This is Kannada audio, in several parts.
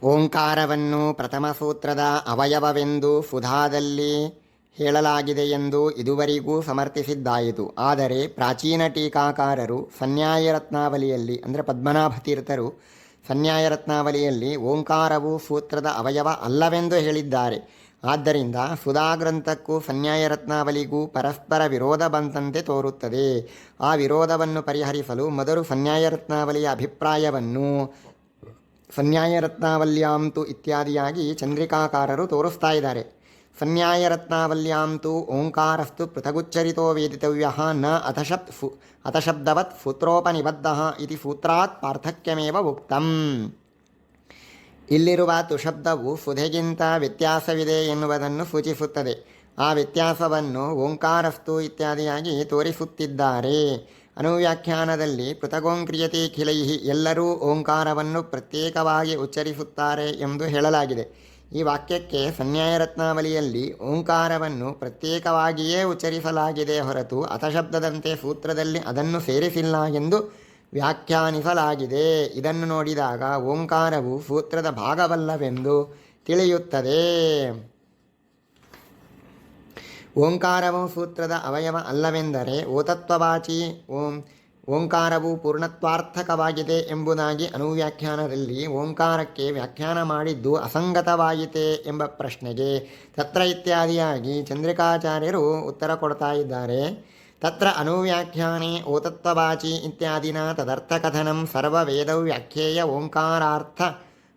ಓಂಕಾರವನ್ನು ಪ್ರಥಮ ಸೂತ್ರದ ಅವಯವವೆಂದು ಸುಧಾದಲ್ಲಿ ಹೇಳಲಾಗಿದೆ ಎಂದು ಇದುವರೆಗೂ ಸಮರ್ಥಿಸಿದ್ದಾಯಿತು. ಆದರೆ ಪ್ರಾಚೀನ ಟೀಕಾಕಾರರು ಸನ್ಯಾಯ ರತ್ನಾವಲಿಯಲ್ಲಿ ಅಂದರೆ ಪದ್ಮನಾಭ ತೀರ್ಥರು ಸನ್ಯಾಯ ರತ್ನಾವಲಿಯಲ್ಲಿ ಓಂಕಾರವು ಸೂತ್ರದ ಅವಯವ ಅಲ್ಲವೆಂದು ಹೇಳಿದ್ದಾರೆ. ಆದ್ದರಿಂದ ಸುಧಾಗ್ರಂಥಕ್ಕೂ ಸನ್ಯಾಯ ರತ್ನಾವಲಿಗೂ ಪರಸ್ಪರ ವಿರೋಧ ಬಂತಂತೆ ತೋರುತ್ತದೆ. ಆ ವಿರೋಧವನ್ನು ಪರಿಹರಿಸಲು ಮೊದಲು ಸನ್ಯಾಯ ರತ್ನಾವಲಿಯ ಅಭಿಪ್ರಾಯವನ್ನು ಸನ್ಯಾಯ ರತ್ನಾವಲ್ಯಾಂತು ಇತ್ಯಾದಿಯಾಗಿ ಚಂದ್ರಿಕಾಕಾರರು ತೋರಿಸ್ತಾ ಇದ್ದಾರೆ. ಸನ್ಯಾಯ ರತ್ನಾವಲ್ಯಾಂತು ಓಂಕಾರಸ್ತು ಪೃಥಗುಚ್ಚರಿತೋ ವೇದಿತವ್ಯ ನ ಅಥಶಬ್ದವತ್ ಸೂತ್ರೋಪನಿಬದ್ಧ ಇತಿ ಸೂತ್ರಾತ್ ಪಾರ್ಥಕ್ಯಮೇವ ಉಕ್ತಂ. ಇಲ್ಲಿರುವ ತುಶಬ್ದವು ಸುಧೆಗಿಂತ ವ್ಯತ್ಯಾಸವಿದೆ ಎನ್ನುವುದನ್ನು ಸೂಚಿಸುತ್ತದೆ. ಆ ವ್ಯತ್ಯಾಸವನ್ನು ಓಂಕಾರಸ್ತು ಇತ್ಯಾದಿಯಾಗಿ ತೋರಿಸುತ್ತಿದ್ದಾರೆ. ಅನುವ್ಯಾಖ್ಯಾನದಲ್ಲಿ ಪೃಥಗೋಂಕ್ರಿಯತೆ ಖಿಲೈಹಿ ಎಲ್ಲರೂ ಓಂಕಾರವನ್ನು ಪ್ರತ್ಯೇಕವಾಗಿ ಉಚ್ಚರಿಸುತ್ತಾರೆ ಎಂದು ಹೇಳಲಾಗಿದೆ. ಈ ವಾಕ್ಯಕ್ಕೆ ಸನ್ಯಾಯ ರತ್ನಾವಲಿಯಲ್ಲಿ ಓಂಕಾರವನ್ನು ಪ್ರತ್ಯೇಕವಾಗಿಯೇ ಉಚ್ಚರಿಸಲಾಗಿದೆ ಹೊರತು ಅಥಶಬ್ದದಂತೆ ಸೂತ್ರದಲ್ಲಿ ಅದನ್ನು ಸೇರಿಸಿಲ್ಲ ಎಂದು ವ್ಯಾಖ್ಯಾನಿಸಲಾಗಿದೆ. ಇದನ್ನು ನೋಡಿದಾಗ ಓಂಕಾರವು ಸೂತ್ರದ ಭಾಗವಲ್ಲವೆಂದು ತಿಳಿಯುತ್ತದೆ. ಓಂಕಾರವು ಸೂತ್ರದ ಅವಯವ ಅಲ್ಲವೆಂದರೆ ಓತತ್ವವಾಚಿ ಓಂಕಾರವು ಪೂರ್ಣತ್ವಾರ್ಥಕವಾಗಿದೆ ಎಂಬುದಾಗಿ ಅನುವ್ಯಾಖ್ಯಾನದಲ್ಲಿ ಓಂಕಾರಕ್ಕೆ ವ್ಯಾಖ್ಯಾನ ಮಾಡಿದ್ದು ಅಸಂಗತವಾಯಿತೆ ಎಂಬ ಪ್ರಶ್ನೆಗೆ ತತ್ರ ಇತ್ಯಾದಿಯಾಗಿ ಚಂದ್ರಿಕಾಚಾರ್ಯರು ಉತ್ತರ ಕೊಡ್ತಾ ಇದ್ದಾರೆ. ತತ್ರ ಅನುವ್ಯಾಖ್ಯಾನೆ ಓತತ್ವವಾಚಿ ಇತ್ಯಾದಿನ ತದರ್ಥಕಥನಂ ಸರ್ವವೇದೌ ವ್ಯಾಖ್ಯೇಯ ಓಂಕಾರಾರ್ಥ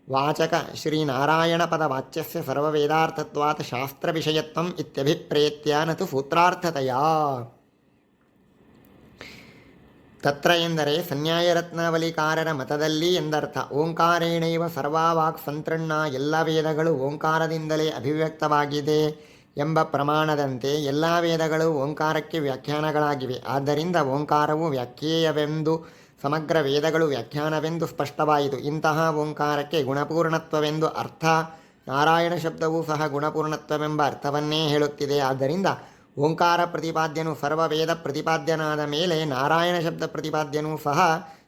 ವಾಚಕ ಶ್ರೀನಾರಾಯಣ ಪದ ವಾಚ್ಯಸ್ಯ ಸರ್ವವೇದಾರ್ಥತ್ವಾತ್ ಶಾಸ್ತ್ರ ವಿಷಯತ್ವಂ ಇತ್ಯಭಿಪ್ರೇತ್ಯ ನತು ಸೂತ್ರಾರ್ಥತೆಯ. ತತ್ರ ಎಂದರೆ ಸನ್ಯಾಯ ರತ್ನಾವಲಿಕಾರರ ಮತದಲ್ಲಿ ಎಂದರ್ಥ. ಓಂಕಾರೇಣೈವ ಸರ್ವಾವಾಕ್ ಸಂತೃಣ್ಣ ಎಲ್ಲ ವೇದಗಳು ಓಂಕಾರದಿಂದಲೇ ಅಭಿವ್ಯಕ್ತವಾಗಿದೆ ಎಂಬ ಪ್ರಮಾಣದಂತೆ ಎಲ್ಲ ವೇದಗಳು ಓಂಕಾರಕ್ಕೆ ವ್ಯಾಖ್ಯಾನಗಳಾಗಿವೆ. ಆದ್ದರಿಂದ ಓಂಕಾರವು ವ್ಯಾಖ್ಯೇಯವೆಂದು ಸಮಗ್ರ ವೇದಗಳು ವ್ಯಾಖ್ಯಾನವೆಂದು ಸ್ಪಷ್ಟವಾಯಿತು. ಇಂತಹ ಓಂಕಾರಕ್ಕೆ ಗುಣಪೂರ್ಣತ್ವವೆಂದು ಅರ್ಥ. ನಾರಾಯಣ ಶಬ್ದವೂ ಸಹ ಗುಣಪೂರ್ಣತ್ವವೆಂಬ ಅರ್ಥವನ್ನೇ ಹೇಳುತ್ತಿದೆ. ಆದ್ದರಿಂದ ಓಂಕಾರ ಪ್ರತಿಪಾದ್ಯನು ಸರ್ವವೇದ ಪ್ರತಿಪಾದ್ಯನಾದ ಮೇಲೆ ನಾರಾಯಣ ಶಬ್ದ ಪ್ರತಿಪಾದ್ಯನೂ ಸಹ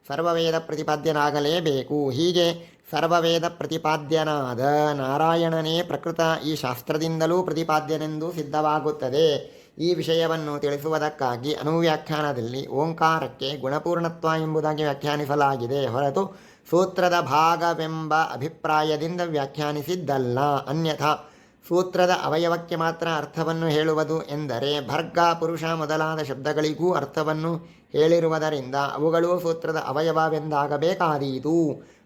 ಸರ್ವವೇದ ಪ್ರತಿಪಾದ್ಯನಾಗಲೇಬೇಕು. ಹೀಗೆ ಸರ್ವವೇದ ಪ್ರತಿಪಾದ್ಯನಾದ ನಾರಾಯಣನೇ ಪ್ರಕೃತ ಈ ಶಾಸ್ತ್ರದಿಂದಲೂ ಪ್ರತಿಪಾದ್ಯನೆಂದು ಸಿದ್ಧವಾಗುತ್ತದೆ. ಈ ವಿಷಯವನ್ನು ತಿಳಿಸುವುದಕ್ಕಾಗಿ ಅನುವ್ಯಾಖ್ಯಾನದಲ್ಲಿ ಓಂಕಾರಕ್ಕೆ ಗುಣಪೂರ್ಣತ್ವ ಎಂಬುದಾಗಿ ವ್ಯಾಖ್ಯಾನಿಸಲಾಗಿದೆ ಹೊರತು ಸೂತ್ರದ ಭಾಗವೆಂಬ ಅಭಿಪ್ರಾಯದಿಂದ ವ್ಯಾಖ್ಯಾನಿಸಿದ್ದಲ್ಲ. ಅನ್ಯಥಾ ಸೂತ್ರದ ಅವಯವಕ್ಕೆ ಮಾತ್ರ ಅರ್ಥವನ್ನು ಹೇಳುವುದು ಎಂದರೆ ಭರ್ಗ ಪುರುಷ ಮೊದಲಾದ ಶಬ್ದಗಳಿಗೂ ಅರ್ಥವನ್ನು ಹೇಳಿರುವುದರಿಂದ ಅವುಗಳೂ ಸೂತ್ರದ ಅವಯವವೆಂದಾಗಬೇಕಾದೀತು.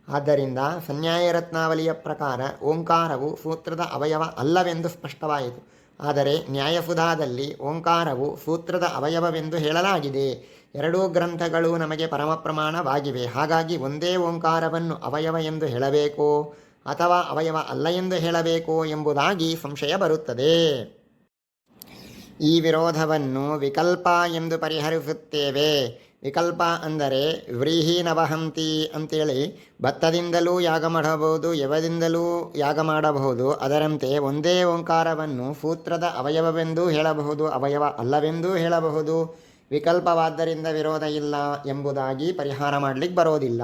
ಆದ್ದರಿಂದ ಸನ್ಯಾಯ ರತ್ನಾವಲಿಯ ಪ್ರಕಾರ ಓಂಕಾರವು ಸೂತ್ರದ ಅವಯವ ಅಲ್ಲವೆಂದು ಸ್ಪಷ್ಟವಾಯಿತು. ಆದರೆ ನ್ಯಾಯಸುಧಾದಲ್ಲಿ ಓಂಕಾರವು ಸೂತ್ರದ ಅವಯವವೆಂದು ಹೇಳಲಾಗಿದೆ. ಎರಡೂ ಗ್ರಂಥಗಳು ನಮಗೆ ಪರಮಪ್ರಮಾಣವಾಗಿವೆ. ಹಾಗಾಗಿ ಒಂದೇ ಓಂಕಾರವನ್ನು ಅವಯವ ಎಂದು ಹೇಳಬೇಕೋ ಅಥವಾ ಅವಯವ ಅಲ್ಲ ಎಂದು ಹೇಳಬೇಕೋ ಎಂಬುದಾಗಿ ಸಂಶಯ ಬರುತ್ತದೆ. ಈ ವಿರೋಧವನ್ನು ವಿಕಲ್ಪ ಎಂದು ಪರಿಹರಿಸುತ್ತೇವೆ. ವಿಕಲ್ಪ ಅಂದರೆ ವ್ರೀಹಿ ನವಹಂತಿ ಅಂತೇಳಿ ಭತ್ತದಿಂದಲೂ ಯಾಗ ಮಾಡಬಹುದು, ಯವದಿಂದಲೂ ಯಾಗ ಮಾಡಬಹುದು. ಅದರಂತೆ ಒಂದೇ ಓಂಕಾರವನ್ನು ಸೂತ್ರದ ಅವಯವವೆಂದೂ ಹೇಳಬಹುದು, ಅವಯವ ಅಲ್ಲವೆಂದೂ ಹೇಳಬಹುದು. ವಿಕಲ್ಪವಾದ್ದರಿಂದ ವಿರೋಧ ಇಲ್ಲ ಎಂಬುದಾಗಿ ಪರಿಹಾರ ಮಾಡಲಿಕ್ಕೆ ಬರೋದಿಲ್ಲ.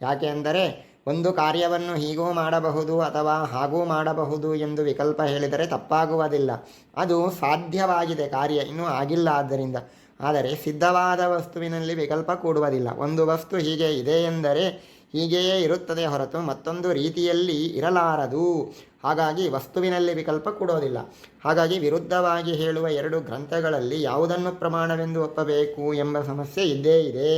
ಯಾಕೆ ಅಂದರೆ ಒಂದು ಕಾರ್ಯವನ್ನು ಹೀಗೂ ಮಾಡಬಹುದು ಅಥವಾ ಹಾಗೂ ಮಾಡಬಹುದು ಎಂದು ವಿಕಲ್ಪ ಹೇಳಿದರೆ ತಪ್ಪಾಗುವುದಿಲ್ಲ. ಅದು ಸಾಧ್ಯವಾಗಿದೆ, ಕಾರ್ಯ ಇನ್ನೂ ಆಗಿಲ್ಲ. ಆದ್ದರಿಂದ ಆದರೆ ಸಿದ್ಧವಾದ ವಸ್ತುವಿನಲ್ಲಿ ವಿಕಲ್ಪ ಕೂಡುವುದಿಲ್ಲ. ಒಂದು ವಸ್ತು ಹೀಗೆ ಇದೆ ಎಂದರೆ ಹೀಗೆಯೇ ಇರುತ್ತದೆ ಹೊರತು ಮತ್ತೊಂದು ರೀತಿಯಲ್ಲಿ ಇರಲಾರದು. ಹಾಗಾಗಿ ವಸ್ತುವಿನಲ್ಲಿ ವಿಕಲ್ಪ ಕೂಡೋದಿಲ್ಲ. ಹಾಗಾಗಿ ವಿರುದ್ಧವಾಗಿ ಹೇಳುವ ಎರಡು ಗ್ರಂಥಗಳಲ್ಲಿ ಯಾವುದನ್ನು ಪ್ರಮಾಣವೆಂದು ಒಪ್ಪಬೇಕು ಎಂಬ ಸಮಸ್ಯೆ ಇದ್ದೇ ಇದೆ.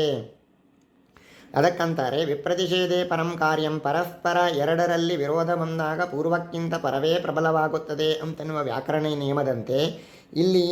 ಅದಕ್ಕಂತಾರೆ ವಿಪ್ರತಿಷೇಧೆ ಪರಂ ಕಾರ್ಯಂ. ಪರಸ್ಪರ ಎರಡರಲ್ಲಿ ವಿರೋಧ ಬಂದಾಗ ಪೂರ್ವಕ್ಕಿಂತ ಪರವೇ ಪ್ರಬಲವಾಗುತ್ತದೆ ಅಂತನ್ನುವ ವ್ಯಾಕರಣ ನಿಯಮದಂತೆ ಇಲ್ಲಿ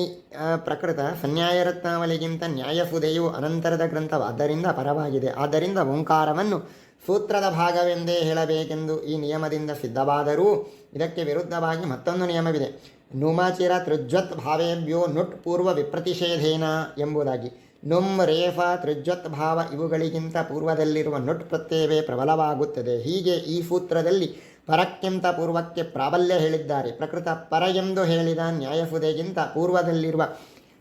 ಪ್ರಕೃತ ಸನ್ಯಾಯ ರತ್ನಾವಲಿಗಿಂತ ನ್ಯಾಯಸುಧೆಯು ಅನಂತರದ ಗ್ರಂಥವಾದ್ದರಿಂದ ಪರವಾಗಿದೆ. ಆದ್ದರಿಂದ ಓಂಕಾರವನ್ನು ಸೂತ್ರದ ಭಾಗವೆಂದೇ ಹೇಳಬೇಕೆಂದು ಈ ನಿಯಮದಿಂದ ಸಿದ್ಧವಾದರೂ ಇದಕ್ಕೆ ವಿರುದ್ಧವಾಗಿ ಮತ್ತೊಂದು ನಿಯಮವಿದೆ. ನುಮಚಿರ ತೃಜ್ವತ್ ಭಾವೇಭ್ಯೋ ನುಟ್ ಪೂರ್ವ ವಿಪ್ರತಿಷೇಧೇನ ಎಂಬುದಾಗಿ. ನುಮ್ ರೇಫ ತೃಜ್ವತ್ ಭಾವ ಇವುಗಳಿಗಿಂತ ಪೂರ್ವದಲ್ಲಿರುವ ನುಟ್ ಪ್ರತ್ಯಯವೇ ಪ್ರಬಲವಾಗುತ್ತದೆ. ಹೀಗೆ ಈ ಸೂತ್ರದಲ್ಲಿ ಪರಕ್ಕಿಂತ ಪೂರ್ವಕ್ಕೆ ಪ್ರಾಬಲ್ಯ ಹೇಳಿದ್ದಾರೆ. ಪ್ರಕೃತ ಪರ ಎಂದು ಹೇಳಿದ ನ್ಯಾಯಸುಧೆಗಿಂತ ಪೂರ್ವದಲ್ಲಿರುವ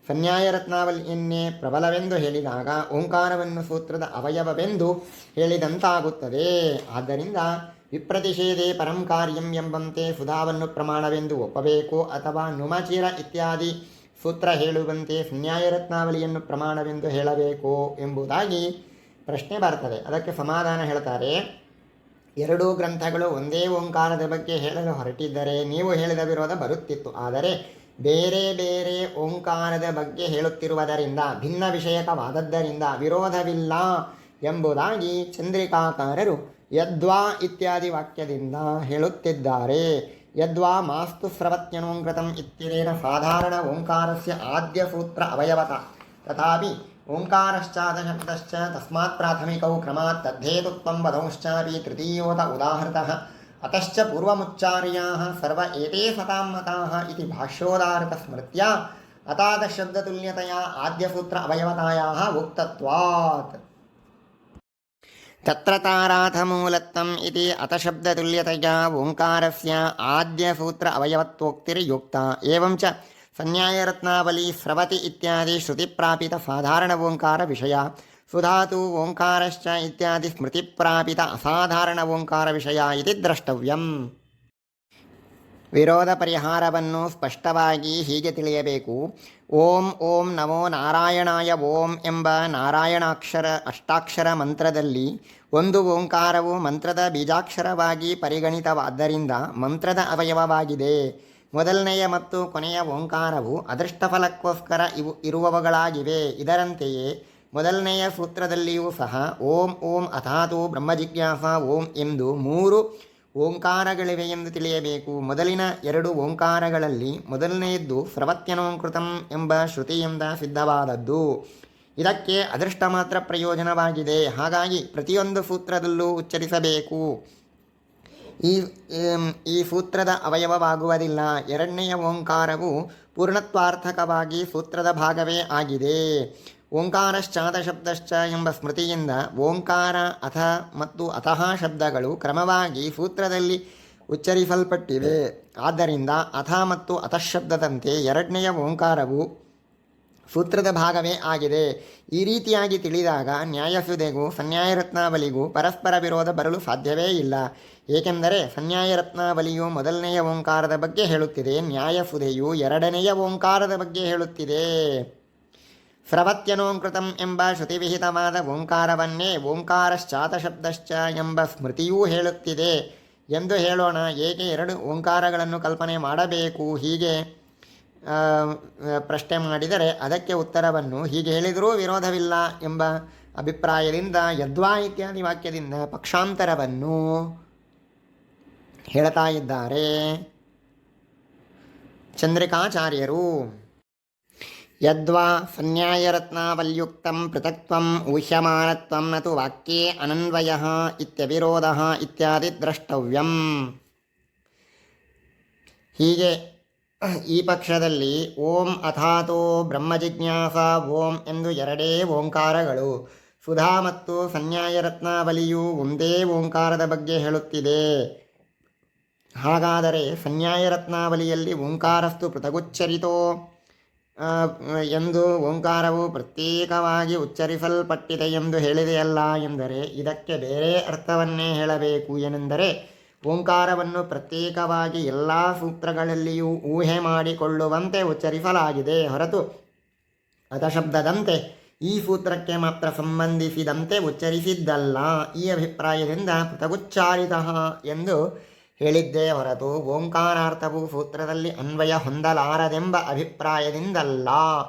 ಸನ್ಯಾಯ ರತ್ನಾವಲಿಯನ್ನೇ ಪ್ರಬಲವೆಂದು ಹೇಳಿದಾಗ ಓಂಕಾರವನ್ನು ಸೂತ್ರದ ಅವಯವವೆಂದು ಹೇಳಿದಂತಾಗುತ್ತದೆ. ಆದ್ದರಿಂದ ವಿಪ್ರತಿಷೇಧೆ ಪರಂ ಕಾರ್ಯಂ ಎಂಬಂತೆ ಸುಧಾವನ್ನು ಪ್ರಮಾಣವೆಂದು ಒಪ್ಪಬೇಕು, ಅಥವಾ ನುಮಚಿರ ಇತ್ಯಾದಿ ಸೂತ್ರ ಹೇಳುವಂತೆ ನ್ಯಾಯ ರತ್ನಾವಳಿಯನ್ನು ಪ್ರಮಾಣವೆಂದು ಹೇಳಬೇಕು ಎಂಬುದಾಗಿ ಪ್ರಶ್ನೆ ಬರ್ತದೆ. ಅದಕ್ಕೆ ಸಮಾಧಾನ ಹೇಳ್ತಾರೆ, ಎರಡೂ ಗ್ರಂಥಗಳು ಒಂದೇ ಓಂಕಾರದ ಬಗ್ಗೆ ಹೇಳಲು ಹೊರಟಿದ್ದರೆ ನೀವು ಹೇಳಿದ ವಿರೋಧ ಬರುತ್ತಿತ್ತು. ಆದರೆ ಬೇರೆ ಬೇರೆ ಓಂಕಾರದ ಬಗ್ಗೆ ಹೇಳುತ್ತಿರುವುದರಿಂದ, ಭಿನ್ನ ವಿಷಯಕವಾದದ್ದರಿಂದ ವಿರೋಧವಿಲ್ಲ ಎಂಬುದಾಗಿ ಚಂದ್ರಿಕಾಕಾರರು ಯದ್ವಾ ಇತ್ಯಾದಿ ವಾಕ್ಯದಿಂದ ಹೇಳುತ್ತಿದ್ದಾರೆ. ಯದ್ವಾ ಮಾಸ್ತು ಸ್ರವತ್ಯನೋಂಕೃತಂ ಇತ್ಯನೇನ ಸಾಧಾರಣ ಓಂಕಾರಸ್ಯ ಆದ್ಯ ಸೂತ್ರ ಅವಯವತ ತಥಾಪಿ ಓಂಕಾರಶ್ಚಾದಶಬ್ದಶ್ಚ ತಸ್ಮಾತ್ ಪ್ರಾಥಮಿಕೌ ಕ್ರಮಾತ್ ತದ್ಧೇತುತ್ವಂ ವದಂಶ್ಚಾಪಿ ತೃತೀಯೋತ ಉದಾಹೃತಃ ಅತಶ್ಚ ಪೂರ್ವಮುಚ್ಚಾರ್ಯಾಃ ಸರ್ವ ಏತೇ ಸತಾಂ ಮತಾಃ ಇತಿ ಭಾಷ್ಯೋದಾಹೃತ ಸ್ಮೃತ್ಯ ಅತಾದಶಬ್ದತುಲ್ಯತಯಾ ಆದ್ಯಸೂತ್ರ ಅವಯವತಾಯಾಃ ಉಕ್ತತ್ವಾತ್. ತತ್ರ ತಾರಾಥಮೂಲತ್ವಂ ಇತಿ ಅತಶಬ್ದತುಲ್ಯತಯಾ ಓಂಕಾರಸ್ಯ ಆದ್ಯಸೂತ್ರ ಅವಯವತ್ವೋಕ್ತಿರ್ಯುಕ್ತ. ಏವಂ ಚ ಸಂನ್ಯಾಯರತ್ನಾವಳಿ ಸ್ರವತಿ ಇತ್ಯಾದಿ ಶ್ರುತಿಪ್ರಾಪಿತ ಸಾಧಾರಣ ಓಂಕಾರ ವಿಷಯ, ಸುಧಾತು ಓಂಕಾರಶ್ಚ ಇತ್ಯಾದಿ ಸ್ಮೃತಿಪ್ರಾಪಿತ ಅಸಾಧಾರಣ ಓಂಕಾರ ವಿಷಯ ಇತಿ ದ್ರಷ್ಟವ್ಯಂ. ವಿರೋಧ ಪರಿಹಾರವನ್ನು ಸ್ಪಷ್ಟವಾಗಿ ಹೀಗೆ ತಿಳಿಯಬೇಕು. ಓಂ ಓಂ ನಮೋ ನಾರಾಯಣಾಯ ಓಂ ಎಂಬ ನಾರಾಯಣಾಕ್ಷರ ಅಷ್ಟಾಕ್ಷರ ಮಂತ್ರದಲ್ಲಿ ಒಂದು ಓಂಕಾರವು ಮಂತ್ರದ ಬೀಜಾಕ್ಷರವಾಗಿ ಪರಿಗಣಿತವಾದ್ದರಿಂದ ಮಂತ್ರದ ಅವಯವವಾಗಿದೆ. ಮೊದಲನೆಯ ಮತ್ತು ಕೊನೆಯ ಓಂಕಾರವು ಅದೃಷ್ಟಫಲಕ್ಕೋಸ್ಕರ ಇರುವವುಗಳಾಗಿವೆ. ಇದರಂತೆಯೇ ಮೊದಲನೆಯ ಸೂತ್ರದಲ್ಲಿಯೂ ಸಹ ಓಂ ಓಂ ಅಥಾತು ಬ್ರಹ್ಮಜಿಜ್ಞಾಸ ಓಂ ಎಂದು 3 ಓಂಕಾರಗಳಿವೆ ಎಂದು ತಿಳಿಯಬೇಕು. ಮೊದಲಿನ 2 ಓಂಕಾರಗಳಲ್ಲಿ ಮೊದಲನೆಯದ್ದು ಸ್ರವತ್ಯನೋಂಕೃತಂ ಎಂಬ ಶ್ರುತಿಯಿಂದ ಸಿದ್ಧವಾದದ್ದು. ಇದಕ್ಕೆ ಅದೃಷ್ಟ ಮಾತ್ರ ಪ್ರಯೋಜನವಾಗಿದೆ. ಹಾಗಾಗಿ ಪ್ರತಿಯೊಂದು ಸೂತ್ರದಲ್ಲೂ ಉಚ್ಚರಿಸಬೇಕು. ಈ ಸೂತ್ರದ ಅವಯವವಾಗುವುದಿಲ್ಲ. ಎರಡನೆಯ ಓಂಕಾರವು ಪೂರ್ಣತ್ವಾರ್ಥಕವಾಗಿ ಸೂತ್ರದ ಭಾಗವೇ ಆಗಿದೆ. ಓಂಕಾರಶ್ಚಾದಶಬ್ದಶ್ಚ ಎಂಬ ಸ್ಮೃತಿಯಿಂದ ಓಂಕಾರ ಅಥ ಮತ್ತು ಅತಃ ಶಬ್ದಗಳು ಕ್ರಮವಾಗಿ ಸೂತ್ರದಲ್ಲಿ ಉಚ್ಚರಿಸಲ್ಪಟ್ಟಿವೆ. ಆದ್ದರಿಂದ ಅಥ ಮತ್ತು ಅತಃಶಬ್ದದಂತೆ ಎರಡನೆಯ ಓಂಕಾರವು ಸೂತ್ರದ ಭಾಗವೇ ಆಗಿದೆ. ಈ ರೀತಿಯಾಗಿ ತಿಳಿದಾಗ ನ್ಯಾಯಸುಧೆಗೂ ಸನ್ಯಾಯರತ್ನಾವಳಿಗೂ ಪರಸ್ಪರ ವಿರೋಧ ಬರಲು ಸಾಧ್ಯವೇ ಇಲ್ಲ. ಏಕೆಂದರೆ ಸನ್ಯಾಯರತ್ನಾವಳಿಯು ಮೊದಲನೆಯ ಓಂಕಾರದ ಬಗ್ಗೆ ಹೇಳುತ್ತಿದೆ, ನ್ಯಾಯಸುಧೆಯು ಎರಡನೆಯ ಓಂಕಾರದ ಬಗ್ಗೆ ಹೇಳುತ್ತಿದೆ. ಸ್ರವತ್ಯನೋಂಕೃತಂ ಎಂಬ ಶ್ರುತಿವಿಹಿತವಾದ ಓಂಕಾರವನ್ನೇ ಓಂಕಾರಶ್ಚಾತಶಬ್ದಶ್ಚ ಎಂಬ ಸ್ಮೃತಿಯೂ ಹೇಳುತ್ತಿದೆ ಎಂದು ಹೇಳೋಣ. ಏಕೆ 2 ಓಂಕಾರಗಳನ್ನು ಕಲ್ಪನೆ ಮಾಡಬೇಕು? ಹೀಗೆ ಪ್ರಶ್ನೆ ಮಾಡಿದರೆ ಅದಕ್ಕೆ ಉತ್ತರವನ್ನು ಹೀಗೆ ಹೇಳಿದರೂ ವಿರೋಧವಿಲ್ಲ ಎಂಬ ಅಭಿಪ್ರಾಯದಿಂದ ಯದ್ವಾ ಇತ್ಯಾದಿ ವಾಕ್ಯದಿಂದ ಪಕ್ಷಾಂತರವನ್ನು ಹೇಳ್ತಾ ಇದ್ದಾರೆ ಚಂದ್ರಿಕಾಚಾರ್ಯರು. ಯದ್ವಾ ಸನ್ಯಾಯರತ್ನಾವಲ್ಯುಕ್ತಂ ಪೃಥಕ್ತ್ವಂ ಊಹ್ಯಮಾನತ್ವಂ ನತು ವಾಕ್ಯೇ ಅನನ್ವಯಃ ಇತ್ಯವಿರೋಧಃ ಇತ್ಯಾದಿ ದ್ರಷ್ಟವ್ಯಂ. ಹೀಗೆ ಈ ಪಕ್ಷದಲ್ಲಿ ಓಂ ಅಥಾತೋ ಬ್ರಹ್ಮಜಿಜ್ಞಾಸ ಓಂ ಎಂದು 2 ಓಂಕಾರಗಳು, ಸುಧಾ ಮತ್ತು ಸನ್ಯಾಯರತ್ನಾವಳಿಯು ಒಂದೇ ಓಂಕಾರದ ಬಗ್ಗೆ ಹೇಳುತ್ತಿದೆ. ಹಾಗಾದರೆ ಸನ್ಯಾಯರತ್ನಾವಳಿಯಲ್ಲಿ ಓಂಕಾರಸ್ತು ಪೃಥಗುಚ್ಚರಿತೋ ಎಂದು ಓಂಕಾರವು ಪ್ರತ್ಯೇಕವಾಗಿ ಉಚ್ಚರಿಸಲ್ಪಟ್ಟಿದೆ ಎಂದು ಹೇಳಿದೆಯಲ್ಲ ಎಂದರೆ ಇದಕ್ಕೆ ಬೇರೆ ಅರ್ಥವನ್ನೇ ಹೇಳಬೇಕು. ಏನೆಂದರೆ ಓಂಕಾರವನ್ನು ಪ್ರತ್ಯೇಕವಾಗಿ ಎಲ್ಲ ಸೂತ್ರಗಳಲ್ಲಿಯೂ ಊಹೆ ಮಾಡಿಕೊಳ್ಳುವಂತೆ ಉಚ್ಚರಿಸಲಾಗಿದೆ ಹೊರತು ಅತಶಬ್ದದಂತೆ ಈ ಸೂತ್ರಕ್ಕೆ ಮಾತ್ರ ಸಂಬಂಧಿಸಿದಂತೆ ಉಚ್ಚರಿಸಿದ್ದಲ್ಲ. ಈ ಅಭಿಪ್ರಾಯದಿಂದ ಪೃಥಗುಚ್ಚಾರಿತ ಎಂದು ಹೇಳಿದ್ದೇ ಹೊರತು ಓಂಕಾರಾರ್ಥವು ಸೂತ್ರದಲ್ಲಿ ಅನ್ವಯ ಹೊಂದಲಾರದೆಂಬ ಅಭಿಪ್ರಾಯದಿಂದಲ್ಲ.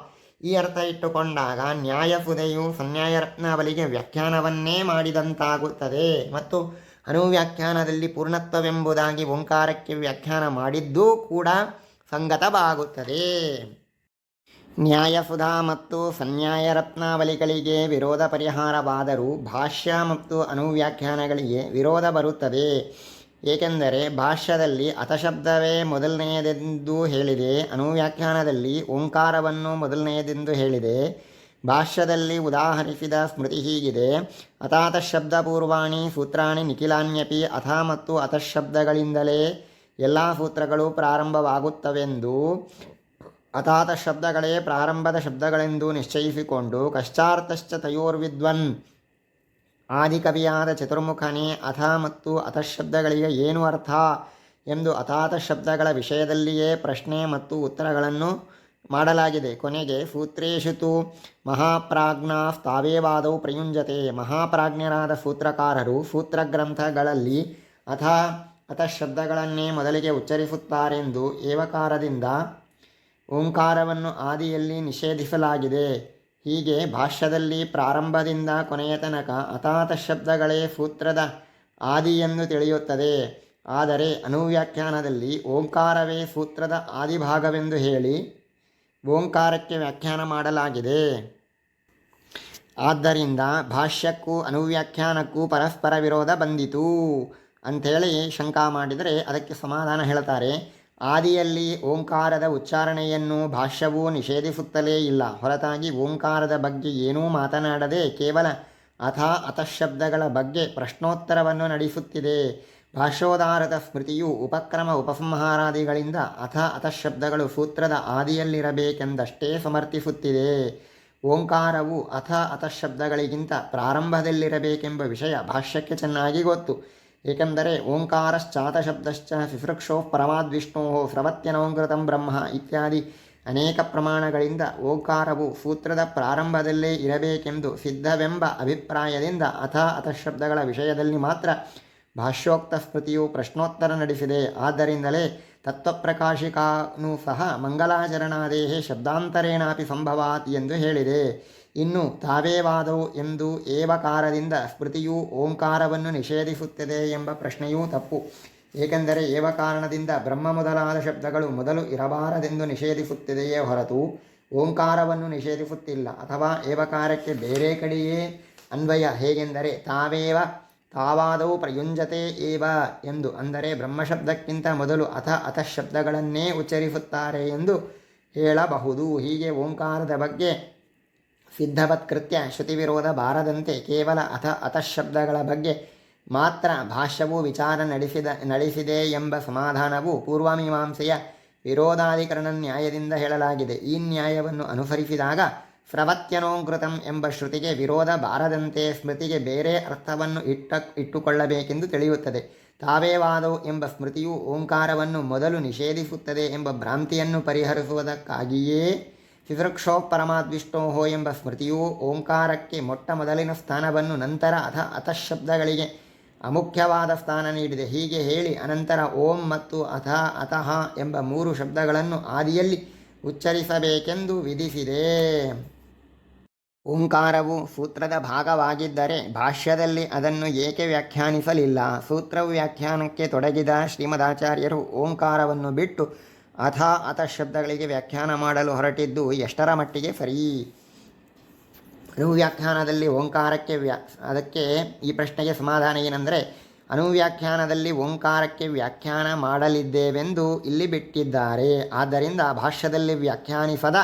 ಈ ಅರ್ಥ ಇಟ್ಟುಕೊಂಡಾಗ ನ್ಯಾಯಸುಧೆಯು ಸನ್ಯಾಯರತ್ನಾವಳಿಗೆ ವ್ಯಾಖ್ಯಾನವನ್ನೇ ಮಾಡಿದಂತಾಗುತ್ತದೆ ಮತ್ತು ಅನುವ್ಯಾಖ್ಯಾನದಲ್ಲಿ ಪೂರ್ಣತ್ವವೆಂಬುದಾಗಿ ಓಂಕಾರಕ್ಕೆ ವ್ಯಾಖ್ಯಾನ ಮಾಡಿದ್ದೂ ಕೂಡ ಸಂಗತವಾಗುತ್ತದೆ. ನ್ಯಾಯಸುಧಾ ಮತ್ತು ಸನ್ಯಾಯರತ್ನಾವಳಿಗಳಿಗೆ ವಿರೋಧ ಪರಿಹಾರವಾದರೂ ಭಾಷ್ಯ ಮತ್ತು ಅನುವ್ಯಾಖ್ಯಾನಗಳಿಗೆ ವಿರೋಧ ಬರುತ್ತದೆ. ಏಕೆಂದರೆ ಭಾಷ್ಯದಲ್ಲಿ ಅತಶಬ್ದವೇ ಮೊದಲನೆಯದೆಂದು ಹೇಳಿದೆ, ಅನುವ್ಯಾಖ್ಯಾನದಲ್ಲಿ ಓಂಕಾರವನ್ನು ಮೊದಲನೆಯದೆಂದು ಹೇಳಿದೆ. ಭಾಷ್ಯದಲ್ಲಿ ಉದಾಹರಿಸಿದ ಸ್ಮೃತಿ ಹೀಗಿದೆ: ಅಥಾತಶಬ್ದಪೂರ್ವಾಣಿ ಸೂತ್ರಾಣಿ ನಿಖಿಲಾನ್ಯಪಿ ಅಥ ಮತ್ತು ಅತಃಶಬ್ದಗಳಿಂದಲೇ ಎಲ್ಲ ಸೂತ್ರಗಳು ಪ್ರಾರಂಭವಾಗುತ್ತವೆಂದು, ಅಥಾತ ಶಬ್ದಗಳೇ ಪ್ರಾರಂಭದ ಶಬ್ದಗಳೆಂದು ನಿಶ್ಚಯಿಸಿಕೊಂಡು ಕಶ್ಚಾರ್ಥಶ್ಚ ತಯೋರ್ವಿದ್ವನ್ ಆದಿಕವಿಯಾದ ಚತುರ್ಮುಖನೇ ಅಥ ಮತ್ತು ಅಥಶಬ್ದಗಳಿಗೆ ಏನು ಅರ್ಥ ಎಂದು ಅಥಾತ ಶಬ್ದಗಳ ವಿಷಯದಲ್ಲಿಯೇ ಪ್ರಶ್ನೆ ಮತ್ತು ಉತ್ತರಗಳನ್ನು ಮಾಡಲಾಗಿದೆ. ಕೊನೆಗೆ ಸೂತ್ರೇಷು ತು ಮಹಾಪ್ರಾಜ್ಞಾಃ ತಾವೇವಾದೌ ಪ್ರಯುಂಜತೆ. ಮಹಾಪ್ರಾಜ್ಞರಾದ ಸೂತ್ರಕಾರರು ಸೂತ್ರಗ್ರಂಥಗಳಲ್ಲಿ ಅಥ ಅಥಶಬ್ದಗಳನ್ನೇ ಮೊದಲಿಗೆ ಉಚ್ಚರಿಸುತ್ತಾರೆಂದು ಏವಕಾರದಿಂದ ಓಂಕಾರವನ್ನು ಆದಿಯಲ್ಲಿ ನಿಷೇಧಿಸಲಾಗಿದೆ. ಹೀಗೆ ಭಾಷ್ಯದಲ್ಲಿ ಪ್ರಾರಂಭದಿಂದ ಕೊನೆಯ ತನಕ ಅಥಾತ ಶಬ್ದಗಳೇ ಸೂತ್ರದ ಆದಿಯೆಂದು ತಿಳಿಯುತ್ತದೆ. ಆದರೆ ಅನುವ್ಯಾಖ್ಯಾನದಲ್ಲಿ ಓಂಕಾರವೇ ಸೂತ್ರದ ಆದಿಭಾಗವೆಂದು ಹೇಳಿ ಓಂಕಾರಕ್ಕೆ ವ್ಯಾಖ್ಯಾನ ಮಾಡಲಾಗಿದೆ. ಆದ್ದರಿಂದ ಭಾಷ್ಯಕ್ಕೂ ಅನುವ್ಯಾಖ್ಯಾನಕ್ಕೂ ಪರಸ್ಪರ ವಿರೋಧ ಬಂದಿತು ಅಂಥೇಳಿ ಶಂಕಾ ಮಾಡಿದರೆ ಅದಕ್ಕೆ ಸಮಾಧಾನ ಹೇಳ್ತಾರೆ. ಆದಿಯಲ್ಲಿ ಓಂಕಾರದ ಉಚ್ಚಾರಣೆಯನ್ನು ಭಾಷ್ಯವೂ ನಿಷೇಧಿಸುತ್ತಲೇ ಇಲ್ಲ. ಹೊರತಾಗಿ ಓಂಕಾರದ ಬಗ್ಗೆ ಏನೂ ಮಾತನಾಡದೆ ಕೇವಲ ಅಥ ಅಥಶಬ್ದಗಳ ಬಗ್ಗೆ ಪ್ರಶ್ನೋತ್ತರವನ್ನು ನಡೆಸುತ್ತಿದೆ. ಭಾಷ್ಯೋದಾರದ ಸ್ಮೃತಿಯು ಉಪಕ್ರಮ ಉಪಸಂಹಾರಾದಿಗಳಿಂದ ಅಥ ಅಥಶಬ್ದಗಳು ಸೂತ್ರದ ಆದಿಯಲ್ಲಿರಬೇಕೆಂದಷ್ಟೇ ಸಮರ್ಥಿಸುತ್ತಿದೆ. ಓಂಕಾರವು ಅಥ ಅಥಶಬ್ದಗಳಿಗಿಂತ ಪ್ರಾರಂಭದಲ್ಲಿರಬೇಕೆಂಬ ವಿಷಯ ಭಾಷ್ಯಕ್ಕೆ ಚೆನ್ನಾಗಿ ಗೊತ್ತು. ಏಕೆಂದರೆ ಓಂಕಾರಶ್ಚಾತಶಬ್ದಶ್ಚ ಸಿಸೃಕ್ಷೋ ಪರಮಾದ್ವಿಷ್ಣೋ ಸ್ರವತ್ಯನೋಂಕೃತಂ ಬ್ರಹ್ಮ ಇತ್ಯಾದಿ ಅನೇಕ ಪ್ರಮಾಣಗಳಿಂದ ಓಂಕಾರವು ಸೂತ್ರದ ಪ್ರಾರಂಭದಲ್ಲೇ ಇರಬೇಕೆಂದು ಸಿದ್ಧವೆಂಬ ಅಭಿಪ್ರಾಯದಿಂದ ಅಥ ಅಥಶಬ್ದಗಳ ವಿಷಯದಲ್ಲಿ ಮಾತ್ರ ಭಾಷ್ಯೋಕ್ತ ಸ್ಮೃತಿಯು ಪ್ರಶ್ನೋತ್ತರ ನಡೆಸಿದೆ. ಆದ್ದರಿಂದಲೇ ತತ್ವಪ್ರಕಾಶಿಕಾನೂ ಸಹ ಮಂಗಲಾಚರಣಾದೇಹೇ ಶಬ್ದಾಂತರೇಣಾಪಿ ಸಂಭವಾತ್ ಎಂದು ಹೇಳಿದೆ. ಇನ್ನು ತಾವೇವಾದವು ಎಂದು ಏವಕಾರದಿಂದ ಸ್ಮೃತಿಯು ಓಂಕಾರವನ್ನು ನಿಷೇಧಿಸುತ್ತದೆ ಎಂಬ ಪ್ರಶ್ನೆಯೂ ತಪ್ಪು. ಏಕೆಂದರೆ ಏವಕಾರಣದಿಂದ ಬ್ರಹ್ಮ ಮೊದಲಾದ ಶಬ್ದಗಳು ಮೊದಲು ಇರಬಾರದೆಂದು ನಿಷೇಧಿಸುತ್ತಿದೆಯೇ ಹೊರತು ಓಂಕಾರವನ್ನು ನಿಷೇಧಿಸುತ್ತಿಲ್ಲ. ಅಥವಾ ಏವಕಾರಕ್ಕೆ ಬೇರೆ ಕಡೆಯೇ ಅನ್ವಯ. ಹೇಗೆಂದರೆ ತಾವೇವ ತಾವಾದವು ಪ್ರಯುಂಜತೆ ಏವ ಎಂದು, ಅಂದರೆ ಬ್ರಹ್ಮಶಬ್ದಕ್ಕಿಂತ ಮೊದಲು ಅಥ ಅಥಶಬ್ದಗಳನ್ನೇ ಉಚ್ಚರಿಸುತ್ತಾರೆ ಎಂದು ಹೇಳಬಹುದು. ಹೀಗೆ ಓಂಕಾರದ ಬಗ್ಗೆ ಸಿದ್ಧವತ್ಕೃತ್ಯ ಶ್ರುತಿವಿರೋಧ ಬಾರದಂತೆ ಕೇವಲ ಅಥ ಅಥಶಬ್ದಗಳ ಬಗ್ಗೆ ಮಾತ್ರ ಭಾಷ್ಯವು ವಿಚಾರ ನಡೆಸಿದೆ ಎಂಬ ಸಮಾಧಾನವು ಪೂರ್ವಮೀಮಾಂಸೆಯ ವಿರೋಧಾಧಿಕರಣ ನ್ಯಾಯದಿಂದ ಹೇಳಲಾಗಿದೆ. ಈ ನ್ಯಾಯವನ್ನು ಅನುಸರಿಸಿದಾಗ ಸ್ರವತ್ಯನೋಂಕೃತಂ ಎಂಬ ಶ್ರುತಿಗೆ ವಿರೋಧ ಬಾರದಂತೆ ಸ್ಮೃತಿಗೆ ಬೇರೆ ಅರ್ಥವನ್ನು ಇಟ್ಟುಕೊಳ್ಳಬೇಕೆಂದು ತಿಳಿಯುತ್ತದೆ. ತಾವೇವಾದವು ಎಂಬ ಸ್ಮೃತಿಯು ಓಂಕಾರವನ್ನು ಮೊದಲು ನಿಷೇಧಿಸುತ್ತದೆ ಎಂಬ ಭ್ರಾಂತಿಯನ್ನು ಪರಿಹರಿಸುವುದಕ್ಕಾಗಿಯೇ ಸಿಸೃಕ್ಷೋ ಪರಮಾದ್ವಿಷ್ಣೋ ಎಂಬ ಸ್ಮೃತಿಯು ಓಂಕಾರಕ್ಕೆ ಮೊಟ್ಟ ಮೊದಲಿನ ಸ್ಥಾನವನ್ನು ನಂತರ ಅಥಶಬ್ದಗಳಿಗೆ ಅಮುಖ್ಯವಾದ ಸ್ಥಾನ ನೀಡಿದೆ. ಹೀಗೆ ಹೇಳಿ ಅನಂತರ ಓಂ ಮತ್ತು ಅಥ ಅತಃ ಎಂಬ ಮೂರು ಶಬ್ದಗಳನ್ನು ಆದಿಯಲ್ಲಿ ಉಚ್ಚರಿಸಬೇಕೆಂದು ವಿಧಿಸಿದೆ. ಓಂಕಾರವು ಸೂತ್ರದ ಭಾಗವಾಗಿದ್ದರೆ ಭಾಷ್ಯದಲ್ಲಿ ಅದನ್ನು ಏಕೆ ವ್ಯಾಖ್ಯಾನಿಸಲಿಲ್ಲ? ಸೂತ್ರವು ವ್ಯಾಖ್ಯಾನಕ್ಕೆ ತೊಡಗಿದ ಶ್ರೀಮದಾಚಾರ್ಯರು ಓಂಕಾರವನ್ನು ಬಿಟ್ಟು ಅಥ ಅಥಶಬ್ದಗಳಿಗೆ ವ್ಯಾಖ್ಯಾನ ಮಾಡಲು ಹೊರಟಿದ್ದು ಎಷ್ಟರ ಮಟ್ಟಿಗೆ ಸರಿ? ಅನುವ್ಯಾಖ್ಯಾನದಲ್ಲಿ ಓಂಕಾರಕ್ಕೆ ಅದಕ್ಕೆ ಈ ಪ್ರಶ್ನೆಗೆ ಸಮಾಧಾನ ಏನೆಂದರೆ, ಅನುವ್ಯಾಖ್ಯಾನದಲ್ಲಿ ಓಂಕಾರಕ್ಕೆ ವ್ಯಾಖ್ಯಾನ ಮಾಡಲಿದ್ದೇವೆಂದು ಇಲ್ಲಿ ಬಿಟ್ಟಿದ್ದಾರೆ. ಆದ್ದರಿಂದ ಭಾಷ್ಯದಲ್ಲಿ ವ್ಯಾಖ್ಯಾನಿಸದ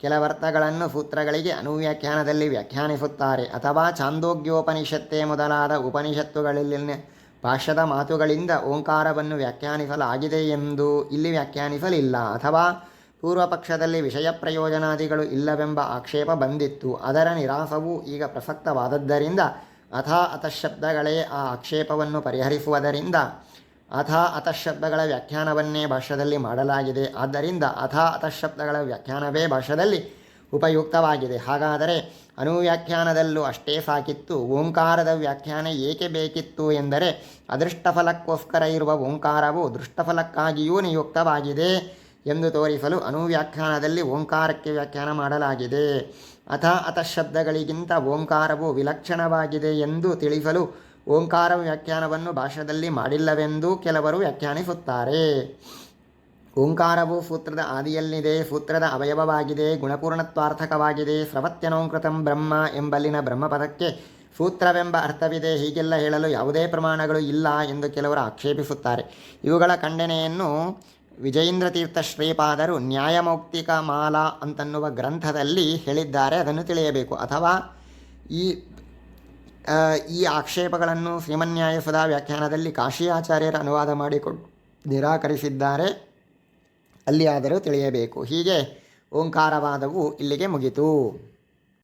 ಕೆಲವರ್ಥಗಳನ್ನು ಸೂತ್ರಗಳಿಗೆ ಅನುವ್ಯಾಖ್ಯಾನದಲ್ಲಿ ವ್ಯಾಖ್ಯಾನಿಸುತ್ತಾರೆ. ಅಥವಾ ಛಾಂದೋಗ್ಯೋಪನಿಷತ್ತೇ ಮೊದಲಾದ ಉಪನಿಷತ್ತುಗಳಲ್ಲಿನ ಭಾಷ್ಯದ ಮಾತುಗಳಿಂದ ಓಂಕಾರವನ್ನು ವ್ಯಾಖ್ಯಾನಿಸಲಾಗಿದೆ ಎಂದು ಇಲ್ಲಿ ವ್ಯಾಖ್ಯಾನಿಸಲಿಲ್ಲ. ಅಥವಾ ಪೂರ್ವಪಕ್ಷದಲ್ಲಿ ವಿಷಯ ಪ್ರಯೋಜನಾದಿಗಳು ಇಲ್ಲವೆಂಬ ಆಕ್ಷೇಪ ಬಂದಿತ್ತು. ಅದರ ನಿರಾಸವು ಈಗ ಪ್ರಸಕ್ತವಾದದ್ದರಿಂದ ಅಥ ಅಥಶಬ್ದಗಳೇ ಆ ಆಕ್ಷೇಪವನ್ನು ಪರಿಹರಿಸುವುದರಿಂದ ಅಥ ಅಥಶಬ್ದಗಳ ವ್ಯಾಖ್ಯಾನವನ್ನೇ ಭಾಷ್ಯದಲ್ಲಿ ಮಾಡಲಾಗಿದೆ. ಆದ್ದರಿಂದ ಅಥ ಅಥಶಬ್ದಗಳ ವ್ಯಾಖ್ಯಾನವೇ ಭಾಷ್ಯದಲ್ಲಿ ಉಪಯುಕ್ತವಾಗಿದೆ. ಹಾಗಾದರೆ ಅನುವ್ಯಾಖ್ಯಾನದಲ್ಲೂ ಅಷ್ಟೇ ಸಾಕಿತ್ತು. ಓಂಕಾರದ ವ್ಯಾಖ್ಯಾನ ಏಕೆ ಬೇಕಿತ್ತು ಎಂದರೆ, ಅದೃಷ್ಟಫಲಕ್ಕೋಸ್ಕರ ಇರುವ ಓಂಕಾರವು ದೃಷ್ಟಫಲಕ್ಕಾಗಿಯೂ ನಿಯುಕ್ತವಾಗಿದೆ ಎಂದು ತೋರಿಸಲು ಅನುವ್ಯಾಖ್ಯಾನದಲ್ಲಿ ಓಂಕಾರಕ್ಕೆ ವ್ಯಾಖ್ಯಾನ ಮಾಡಲಾಗಿದೆ. ಅಥ ಅಥಶಬ್ದಗಳಿಗಿಂತ ಓಂಕಾರವು ವಿಲಕ್ಷಣವಾಗಿದೆ ಎಂದು ತಿಳಿಸಲು ಓಂಕಾರ ವ್ಯಾಖ್ಯಾನವನ್ನು ಭಾಷ್ಯದಲ್ಲಿ ಮಾಡಿಲ್ಲವೆಂದು ಕೆಲವರು ವ್ಯಾಖ್ಯಾನಿಸುತ್ತಾರೆ. ಓಂಕಾರವು ಸೂತ್ರದ ಆದಿಯಲ್ಲಿದೆ, ಸೂತ್ರದ ಅವಯವವಾಗಿದೆ, ಗುಣಪೂರ್ಣತ್ವಾರ್ಥಕವಾಗಿದೆ. ಸ್ರವತ್ಯನೋಂಕೃತಂ ಬ್ರಹ್ಮ ಎಂಬಲ್ಲಿನ ಬ್ರಹ್ಮಪದಕ್ಕೆ ಸೂತ್ರವೆಂಬ ಅರ್ಥವಿದೆ. ಹೀಗೆಲ್ಲ ಹೇಳಲು ಯಾವುದೇ ಪ್ರಮಾಣಗಳು ಇಲ್ಲ ಎಂದು ಕೆಲವರು ಆಕ್ಷೇಪಿಸುತ್ತಾರೆ. ಇವುಗಳ ಖಂಡನೆಯನ್ನು ವಿಜಯೇಂದ್ರ ತೀರ್ಥ ಶ್ರೀಪಾದರು ನ್ಯಾಯಮೌಕ್ತಿಕ ಮಾಲಾ ಅಂತನ್ನುವ ಗ್ರಂಥದಲ್ಲಿ ಹೇಳಿದ್ದಾರೆ. ಅದನ್ನು ತಿಳಿಯಬೇಕು. ಅಥವಾ ಈ ಆಕ್ಷೇಪಗಳನ್ನು ಶ್ರೀಮನ್ಯಾಯಸುಧಾ ವ್ಯಾಖ್ಯಾನದಲ್ಲಿ ಕಾಶಿ ಆಚಾರ್ಯರ ಅನುವಾದ ಮಾಡಿಕೊಂಡು ನಿರಾಕರಿಸಿದ್ದಾರೆ. ಅಲ್ಲಿ ಆದರೂ ತಿಳಿಯಬೇಕು. ಹೀಗೆ ಓಂಕಾರವಾದವು ಇಲ್ಲಿಗೆ ಮುಗಿತು.